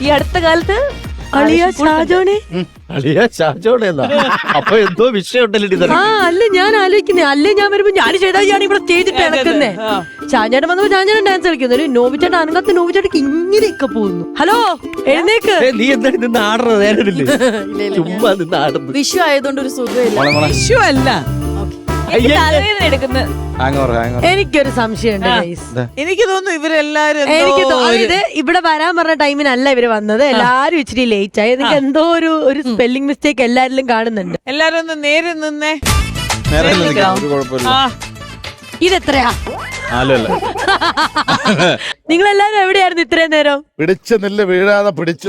ഈ അടുത്ത കാലത്ത് അളിയ ഷാജോനെ അപ്പൊ എന്തോ വിഷയം ഉണ്ടല്ലോ. ആ അല്ല ഞാൻ ആലോചിക്കുന്നേ, അല്ലേ ഞാൻ വരുമ്പോ ഞാൻ ചെയ്താൽ ഞാൻ ഇവിടെ ചെയ്തിട്ട് ഇളക്കുന്നേ. ഷാജാൻ വന്നപ്പോ ഷാജാൻ ഡാൻസ് കളിക്കുന്നു, ഒരു നോബിച്ചേട്ട അനങ്ങാത്ത നോബിച്ചേട്ടക്ക് ഇങ്ങനെയൊക്കെ പോകുന്നു. ഹലോ എഴുന്നേക്ക്. നീ എന്താണ് നിന്ന് ആടുന്നത്? നേരമില്ലേ ചുമ്മാ നിന്ന് ആടുന്നു. വിഷു ആയതുകൊണ്ട് ഒരു സുഖമില്ല. വിഷു അല്ല, എടുക്കുന്ന എനിക്കൊരു സംശയമുണ്ട്. എനിക്ക് തോന്നുന്നു ഇവരെല്ലാരും എനിക്ക് തോന്നുന്നത് ഇവിടെ വരാൻ പറഞ്ഞ ടൈമിനല്ല ഇവര് വന്നത്. എല്ലാരും ഇച്ചിരി ലേറ്റ് ആയി. എനിക്ക് എന്തോ ഒരു സ്പെല്ലിംഗ് മിസ്റ്റേക്ക് എല്ലാരിലും കാണുന്നുണ്ട്. എല്ലാരും ഒന്ന് നേരെ നിന്നേ. ഇതെത്രയാ? നിങ്ങളെല്ലാരും എവിടെയായിരുന്നു ഇത്രയും നേരം? പിടിച്ച് നെല്ല് വീഴാതെ പിടിച്ചു.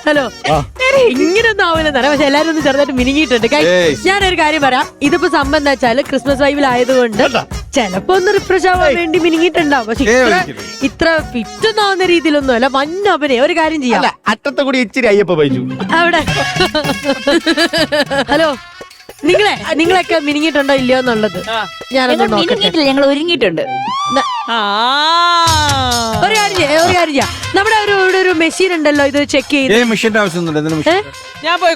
ഹലോ, ഇങ്ങനൊന്നും ആവില്ല തന്നെ, പക്ഷെ എല്ലാരും ഒന്ന് ചെറുതായിട്ട് മിനിങ്ങിയിട്ടുണ്ട്. ഞാനൊരു കാര്യം പറയാം, ഇതിപ്പോ സംഭവം എന്താ വെച്ചാല് ക്രിസ്മസ് വൈബിലായതുകൊണ്ട് ചിലപ്പോ ഒന്ന് റിഫ്രഷ് ആവാൻ വേണ്ടി മിനിങ്ങിട്ടുണ്ടാവും. പക്ഷെ ഇത്ര ഫിറ്റൊന്നും ആവുന്ന രീതിയിലൊന്നും അല്ല. മഞ്ഞപ്പനെ ഒരു കാര്യം ചെയ്യാം, അറ്റത്തെ കൂടി ഇച്ചിരി അയ്യപ്പ പൈച്ചു അവിടെ. ഹലോ, നിങ്ങളൊക്കെ മിനിങ്ങിട്ടുണ്ടോ ഇല്ലയോ എന്നുള്ളത് ഞാനൊന്ന് നോക്കട്ടെ. ഞങ്ങൾ ഒരുങ്ങിയിട്ടുണ്ട്. ഒരു കാര്യം ചെയ്യാം, നമ്മുടെ ഒരു മെഷീൻ ഉണ്ടല്ലോ, ഇത് ചെക്ക് ചെയ്ത്. മെഷീന്റെ ആവശ്യമൊന്നുമില്ല. ഞാൻ പോയി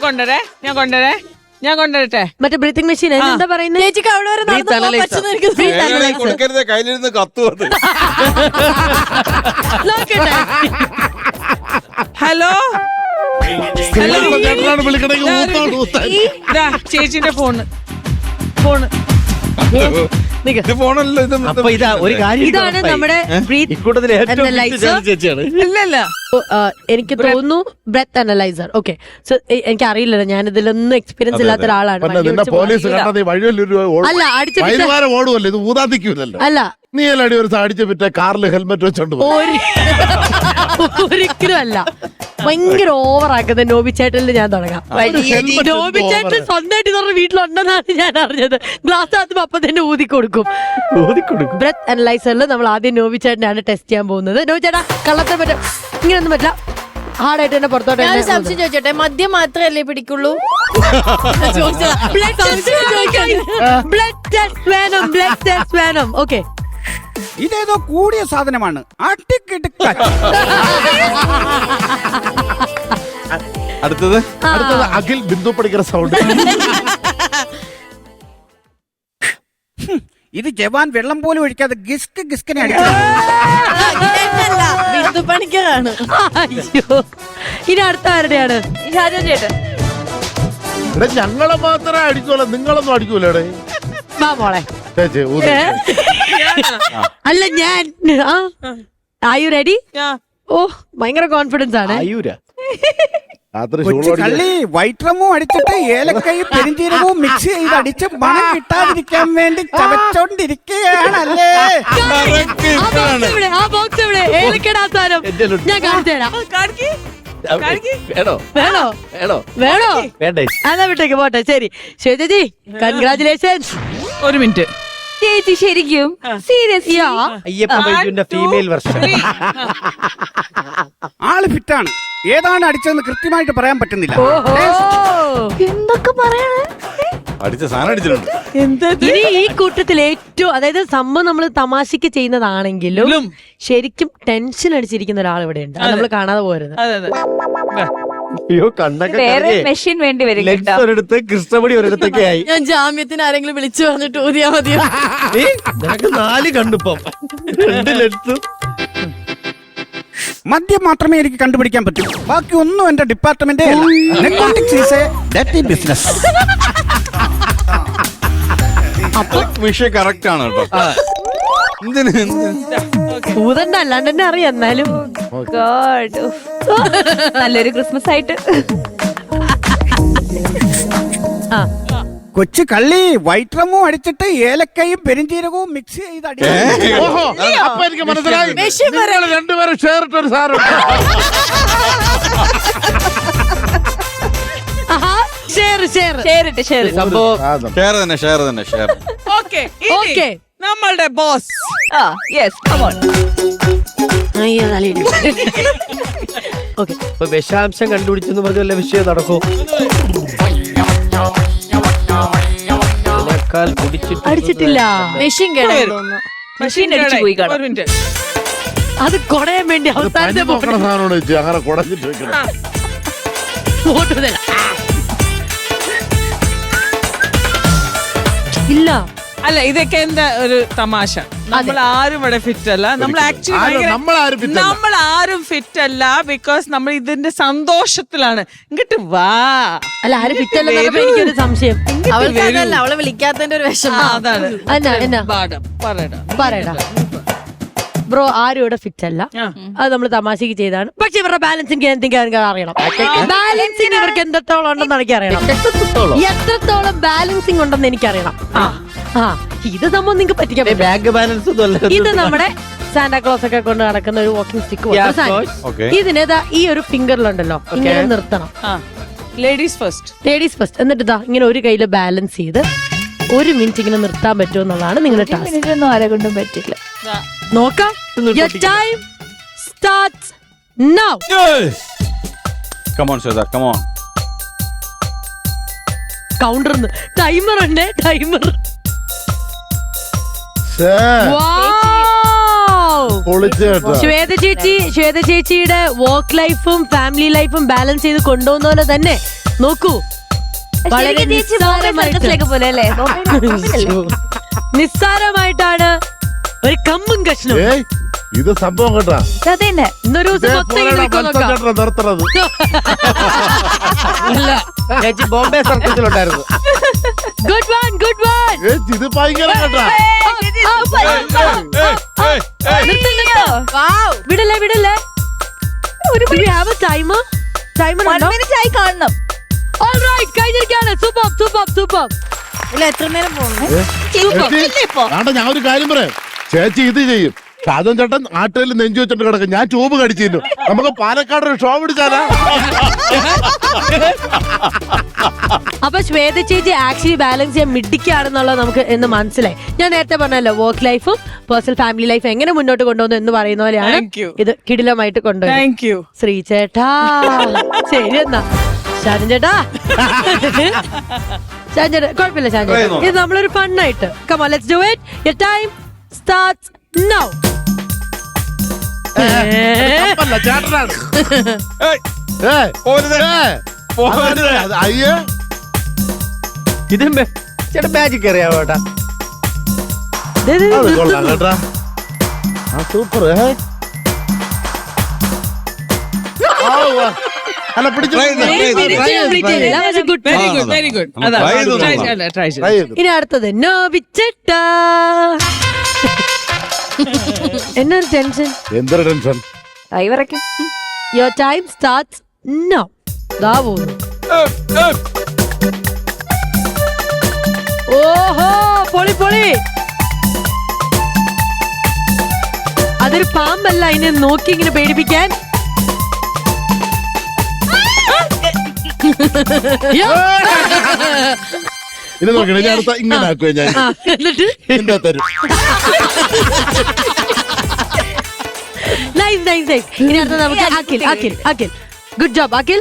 ഞാൻ കൊണ്ടുവരട്ടെ. മറ്റേ ബ്രീത്തിങ് മെഷീൻ എന്താ പറയുന്നത്? ചേച്ചിക്ക് അവിടെ വരെ കൊടുക്കരുത്, കയ്യിലിരുന്ന് കത്തുവത്. നോക്കട്ടെ. ഹലോ ചേച്ചിന്റെ ഫോണ് ഫോണല്ലോ ഇത്. അപ്പൊ ഇതാ ഒരു കാര്യം, ഇതാണ് നമ്മുടെ ഇല്ലല്ല, എനിക്ക് തോന്നുന്നു ബ്രെത്ത് അനലൈസർ. ഓക്കെ, സോ എനിക്ക് അറിയില്ലല്ലോ, ഞാൻ ഇതിലൊന്നും എക്സ്പീരിയൻസ് ഇല്ലാത്ത ഒരാളാണ്. പോലീസ് കണ്ടത് അല്ല അടിച്ചു ഓടുമല്ലോ, ഇത് ഊതാതിക്കൂലല്ലോ. അല്ല നീ അല്ല അടി ഒരു അടിച്ചു വിറ്റ കാറിൽ ഹെൽമെറ്റ് വെച്ചോണ്ട് ഒരിക്കലും അല്ല. ഭയങ്കര ഓവറാക്കുന്നത് നോബിച്ചേട്ടനിൽ ഞാൻ തുടങ്ങാം. നോബിച്ചേട്ടൻ സ്വന്തമായിട്ട് പറഞ്ഞ വീട്ടിലുണ്ടെന്നാണ് ഞാൻ അറിഞ്ഞത്. ഗ്ലാസ് ആദ്യം അപ്പൊ തന്നെ ഊതി കൊടുക്കും. ബ്രെത്ത് അനലൈസറിൽ നമ്മൾ ആദ്യം നോബിച്ചേട്ടനാണ് ടെസ്റ്റ് ചെയ്യാൻ പോകുന്നത്. നോബിച്ചേട്ടാ കള്ളത്തെ പറ്റും, ഇങ്ങനൊന്നും പറ്റില്ല, ഹാർഡായിട്ട് തന്നെ പുറത്തോട്ട്. സംശയം ചോദിച്ചോട്ടെ, മദ്യം മാത്രല്ലേ പിടിക്കുള്ളൂ? ബ്ലഡ് ടെസ്റ്റ് വേണം. ഓക്കെ, ഇതേതോ കൂടിയ സാധനമാണ്. അടുത്തത് അഖിൽ ബിന്ദു പഠിക്കുന്ന സൗണ്ട്. ഇത് ജവാൻ വെള്ളം പോലും ഒഴിക്കാതെ ഗിസ്കിനെ അടിക്കുന്നു. ബിന്ദു പണിക്കറാണ്. അയ്യോ, ഇനി അടുത്ത ആരുടെയാണ്? ഷാജോൻ ചേട്ടൻ. ഞങ്ങളെ മാത്രമേ അടിക്കൂല, നിങ്ങളൊന്നും അടിക്കൂലേ? വാ മോളെ. ചേച്ചി അല്ല ഞാൻ ആയു റെഡി? ഓ ഭയങ്കര കോൺഫിഡൻസ് ആണ്. കള്ളി വൈറ്ററമോ അടിച്ചിട്ട് ഏലക്കയും പെരിഞ്ചീരകവും മിക്സ് ചെയ്ത് അടിച്ച് മണം കിട്ടാതിരിക്കാൻ വേണ്ടി ചവച്ചോണ്ടിരിക്കുകയാണല്ലേ? ആ ബോക്സ് എവിടെ? ഏലക്കയുടെ ആസാനം ഞാൻ കാണിച്ചു തരാം. വേണോ? അതാ വിട്ടേക്ക് പോട്ടെ. ശരി ചേച്ചി, കൺഗ്രാചുലേഷൻസ്. ഒരു മിനിറ്റ് ചേച്ചി, ശരിക്കും സീരിയസ്? അയ്യപ്പ ബൈജുവിന്റെ ഫീമെയിൽ വെർഷൻ. ആള് ഫിറ്റാണ്. ഏതാണ് അടിച്ചതെന്ന് കൃത്യമായിട്ട് പറയാൻ പറ്റുന്നില്ല. എന്തൊക്കെ പറയണേ? അടിച്ച സാധനം അടിച്ചിട്ടുണ്ട്. ഇനി ഈ കൂട്ടത്തിൽ ഏറ്റവും, അതായത് സംഭവം നമ്മൾ തമാശക്ക് ചെയ്യുന്നതാണെങ്കിലും ശരിക്കും ടെൻഷൻ അടിച്ചിരിക്കുന്ന ഒരാൾ ഇവിടെ ഉണ്ട്. അത് നമ്മൾ കാണാതെ പോരുത്. അയ്യോ, കണ്ണൊക്കെ മെഷീൻ വേണ്ടി വരും. ഒരിടത്ത് കൃഷ്ണപടി ഒരിടത്തൊക്കെ ആയി. ഞാൻ ജാമ്യത്തിന് ആരെങ്കിലും വിളിച്ചു പറഞ്ഞിട്ട് ഊതിയാ മതിയോ? നിനക്ക് 4 കണ്ടിപ്പം 2 ലെൻസും. മദ്യം മാത്രമേ എനിക്ക് കണ്ടുപിടിക്കാൻ പറ്റൂ, ബാക്കി ഒന്നും എന്റെ ഡിപ്പാർട്ട്മെന്റ് ബിസിനസ്. അപ്പൊ വിഷയം കറക്റ്റ് ആണ് കേട്ടോ. ഊതണ്ട, അല്ലാണ്ട് തന്നെ അറിയാം. എന്നാലും നല്ലൊരു ക്രിസ്മസ് ആയിട്ട്. കൊച്ചു കള്ളി വൈറ്ററമോ അടിച്ചിട്ട് ഏലക്കയും പെരിഞ്ചീരകവും മിക്സ് ചെയ്ത് അപ്പൊ എനിക്ക് മനസ്സിലായി, രണ്ടുപേരും ഷെയർ ഇട്ടൊരു സാധനം. ഓക്കെ, നമ്മളുടെ ബോസ്. ഇപ്പൊ വിഷാംശം കണ്ടുപിടിച്ചെന്ന് പറഞ്ഞ വിഷയം നടക്കൂ. അടിച്ചിട്ടില്ല. മെഷീൻ കേടായിരുന്നു. മെഷീൻ അടിച്ചു പോയി കാണാം. ഒരു മിനിറ്റ്. അത് കൊടയാൻ വേണ്ടി പനി അവസാനത്തെ നോക്കണ സാധനമാണ് വെച്ച് അങ്ങനെ കുടഞ്ഞിട്ട് വെക്കണം. വോട്ട് തരാം. ഇല്ല അല്ല ഇതൊക്കെ എന്താ ഒരു തമാശ. നമ്മൾ ആരും ഇവിടെ ഫിറ്റ് അല്ല. നമ്മൾ നമ്മളാരും fit അല്ല. നമ്മൾ ആരും ഫിറ്റ് അല്ല. ബിക്കോസ് നമ്മൾ ഇതിന്റെ സന്തോഷത്തിലാണ്. ഇങ്ങോട്ട് വാ. അല്ല ആരും ഫിറ്റല്ലെന്ന് പറഞ്ഞപ്പോ എനിക്കൊരു സംശയം. അവൾക്ക് അതല്ല, അവളെ വിളിക്കാത്തതിന്റെ ഒരു വിഷമം. അതാണ് എന്നാ പാഠം. പറയടാ. പറയടാ ബ്രോ, ആരും ഇവിടെ ഫിറ്റ് അല്ല. അത് നമ്മൾ തമാശക്ക് ചെയ്താണ്. പക്ഷെ ഇവരുടെ ബാലൻസിങ് എനിക്ക് അറിയണം. ബാലൻസിങ് ഇവർക്ക് എത്രത്തോളം ഉണ്ടെന്ന് എനിക്ക് അറിയണം. എത്രത്തോളം ബാലൻസിങ് ഉണ്ടെന്ന് എനിക്കറിയണം. ആ ഇത് സംഭവം നിങ്ങൾക്ക് പറ്റിക്കാൻ പറ്റും. ബാങ്ക് ബാലൻസ് ഒന്നും അല്ല. ഇത് നമ്മുടെ സാന്റാക്ലോസ് ഒക്കെ കൊണ്ട് നടക്കുന്ന ഒരു വാക്കിംഗ് സ്റ്റിക്ക്. Okay. ഇതിനേതാ ഈ ഒരു ഫിംഗറിലുണ്ടല്ലോ ഇങ്ങനെ നിർത്തണം. Ladies first. Ladies first. എന്നിട്ട് ഇതാ ഇങ്ങനെ ഒരു കയ്യില് ബാലൻസ് ചെയ്ത് 1 മിനിറ്റ് ഇങ്ങനെ നിർത്താൻ പറ്റുമോ എന്നുള്ളതാണ് നിങ്ങളുടെ ടാസ്ക്. എനിക്കൊന്നും ആരെ കൊണ്ടും പറ്റില്ല. നോക്കാം. Your time starts now. Come on, Shweta, come on. Counter timer ഉണ്ട്. ടൈമർ. ശ്ശേ, പൊളിച്ച് കേട്ടോ. ശ്വേത ചേച്ചിയുടെ വർക്ക് ലൈഫും ഫാമിലി ലൈഫും ബാലൻസ് ചെയ്ത് കൊണ്ടുപോകുന്ന പോലെ തന്നെ നോക്കൂ. വളരെ പോലെ അല്ലേ? നിസ്സാരമായിട്ടാണ് ഒരു കമ്പും കഷ്ണം. ഏയ് ഇത് സംഭവം കേട്ടാ. അതന്നെ. ഇന്നൊരു ദിവസം മൊത്തം ഇങ്ങനെ നിൽക്കുമോ നോക്കാം. നിർത്തണത്. ഇല്ല, ചേച്ചി ബോംബെ സർക്കസിലുണ്ടായിരുന്നു. Good one, good one. ഇത് ഭയങ്കര കേട്ടാ. വിടല്ലേ വിടല്ലേ. ടൈമർ ആയി കാണണം. കഴിഞ്ഞിരിക്കാണ്. Super super super. ഇല്ല, എത്ര നേരം പോകുന്നു? ആണ്ട ഞാൻ ഒരു കാര്യം പറയാം. ചേച്ചി ഇത് ചെയ്യും. ഷാജോൻ ചേട്ടൻ ആട്ടുകളിൽ നെഞ്ചു വെച്ചിട്ട് കിടക്കും. ഞാൻ ട്യൂബ് കടിച്ചിരുന്നു. നമുക്ക് പാലക്കാട് ഒരു ഷോ പിടിച്ചാലാ. അപ്പൊ ശ്വേത ചേച്ചി ആക്ച്വലി ബാലൻസ് ചെയ്യാൻ മിഡിക്കാണെന്നുള്ളത് നമുക്ക് എന്ന് മനസ്സിലായി. ഞാൻ നേരത്തെ പറഞ്ഞല്ലോ വർക്ക് ലൈഫും പേഴ്സണൽ ഫാമിലി ലൈഫും എങ്ങനെ മുന്നോട്ട് കൊണ്ടുപോകുന്നു എന്ന് പറയുന്ന പോലെയാണ് Thank you. ഇത് കിടിലമായിട്ട് കൊണ്ടുപോയി. Thank you. ശ്രീ ചേട്ടാ. ശരി എന്നാ ഷാജൻ ചേട്ടാ. ഷാജൻ ചേട്ടാ കുഴപ്പമില്ല. ഷാജൻ ചേട്ടാ ഇത് നമ്മളൊരു ഫണ്ണായിട്ട്. Come on, let's do it. Your time starts now. അപ്പല്ല, ചേട്ടനാണ്. അയ്യേ ഇത് ചേട്ടാ മാജിക് അറിയാവോ ചേട്ടാ? അത് കൊള്ളാം കേട്ടാ. ആ സൂപ്പർ. അല്ല പിടിച്ചു. Good. Very good, very good. അതാ try ചെയ്ത് try നോക്കാം. ചെയ്യ്, try ചെയ്യ്. ട്രൈ ചെയ്തു. ഇനി അടുത്തത് നോബിച്ചേട്ടാ. എന്നൊരു ടെൻഷൻ. എന്തൊരു ടെൻഷൻ. കൈ വരയ്ക്കും. Your time starts now. ദാ പോകുന്നു. ഓഹോ പൊളി പൊളി. അതൊരു പാമ്പല്ല അതിനെ നോക്കി ഇങ്ങനെ പേടിപ്പിക്കാൻ. ഇനി നോക്കണേ. ഞാൻ അടുത്ത ഇങ്ങനെ ആക്കുവേ. ഞാൻ എന്നിട്ട് എന്റെ തരും. Nice nice nice. ഇനി അടുത്ത നമുക്ക് Akhil Akhil Akhil. Good job Akhil.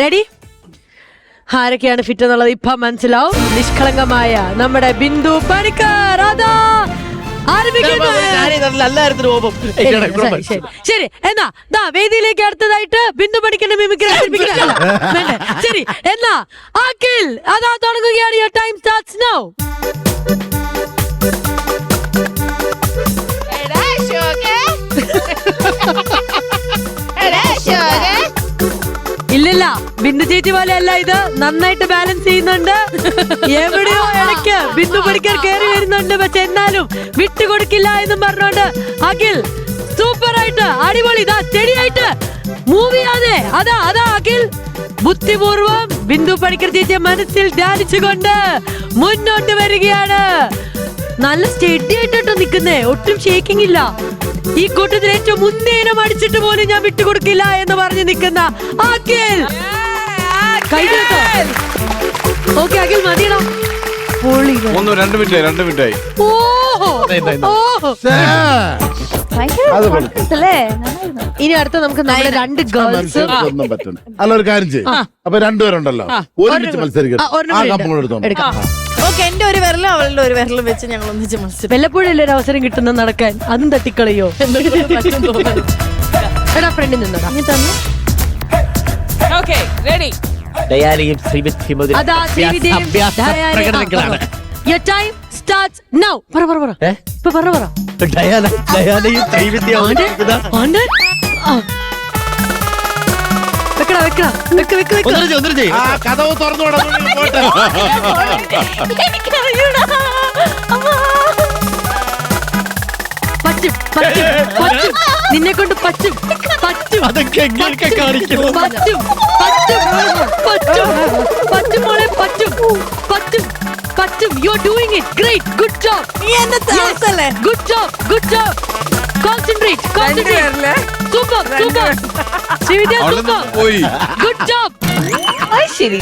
Ready? ആരൊക്കെയാണ് ഫിറ്റ് എന്നുള്ളത് ഇപ്പൊ മനസ്സിലാവും. നിഷ്കളങ്കമായ നമ്മുടെ ബിന്ദു പണിക്കർ. അതാ ആരംഭിക്കുന്നു. ശരി എന്നാ ദാ വേദിയിലേക്ക് അടുത്തതായിട്ട് ബിന്ദു പണിക്കറിന്റെ മിമിക്രി വേണ്ടേ? ശരി എന്നാ അഖിൽ അതാ തുടങ്ങുകയാണ്. Your time starts now. ഇല്ലില്ല, ബിന്ദു ചേച്ചി പോലെ അല്ല ഇത്. നന്നായിട്ട് ബാലൻസ് ചെയ്യുന്നുണ്ട്. എവിടെയോ ഇടയ്ക്ക് ബിന്ദു പണിക്കർ കയറി വരുന്നുണ്ട്. പക്ഷെ എന്നാലും വിട്ടുകൊടുക്കില്ല എന്നും പറഞ്ഞോണ്ട് അഖിൽ സൂപ്പർ ആയിട്ട് അടിപൊളി ഇതാ സ്റ്റഡി ആയിട്ട് മൂവ് ചെയ്യാതെ അതാ അതാ അഖിൽ ബുദ്ധിപൂർവം ബിന്ദു പണിക്കർ ചേച്ചിയെ മനസ്സിൽ ധ്യാനിച്ചുകൊണ്ട് മുന്നോട്ട് വരികയാണ്. നല്ല സ്റ്റഡി ആയിട്ടോ നിൽക്കുന്നേ. ഒട്ടും ഷേക്കിംഗ് ഇല്ല. ഈ കൂട്ടത്തിൽ ഏറ്റവും മുന്നേനം അടിച്ചിട്ട് പോലും ഞാൻ വിട്ടുകൊടുക്കില്ല എന്ന് പറഞ്ഞ് നിൽക്കുന്ന അഖിൽ. ഓക്കെ അഖിൽ മതിയണം. പൊളി. 2 മിനിറ്റ് ആയി. ഓഹോ ഓഹോ. ഭയങ്കര അത് confidence അല്ലേ? നന്നായിരുന്നു. ഇനി അടുത്ത നമുക്ക് നമ്മുടെ രണ്ട് ഗേൾസ് ഒന്നും പറ്റുന്നു. അല്ല ഒരു കാര്യം ചെയ്യും. അപ്പൊ രണ്ടുപേരുണ്ടല്ലോ ഒരുമിച്ച് മത്സരിക്കണം. ആ കപ്പുകൾ എടുത്തോണ്ട് എടുക്കാം. ഓക്കെ, എന്റെ ഒരു വിരലും അവളുടെ ഒരു വിരലും വെച്ച് ഞങ്ങൾ ഒന്നിച്ച് മത്സരം. വല്ലപ്പോഴും ഒരു അവസരം കിട്ടുന്ന നടക്കാൻ അതും തട്ടിക്കളയോ എടാ ഫ്രണ്ടിൽ നിന്നോടാ ഓക്കെ റെഡി. ഡയാനയും ശ്രീമതി അതാ പ്രകടനങ്ങളാണ്. Your time starts now. പറ ഇപ്പൊ പറ ഡയാനയും ശ്രീവിദ്യ ആണ്ട് ആ. വെക്കടാ ഒന്നിനു ചെയ്യും. ആ കഥവ് തുറന്നു പോട്ടെ. എനിക്കറിയൂടാ. അമ്മാ. പറ്റും നിന്നെ കൊണ്ട് പറ്റും അതൊക്കെ എങ്ങനെയൊക്കെ കാണിക്കുന്നു. പറ്റും മോളെ പറ്റും you are doing it great good job നീ എന്നെ തളർത്തല്ലേ? Good job concentrate super Srividya അവിടെ സൂപ്പർ പോയി ഗുഡ് ജോബ് അത് ശരി.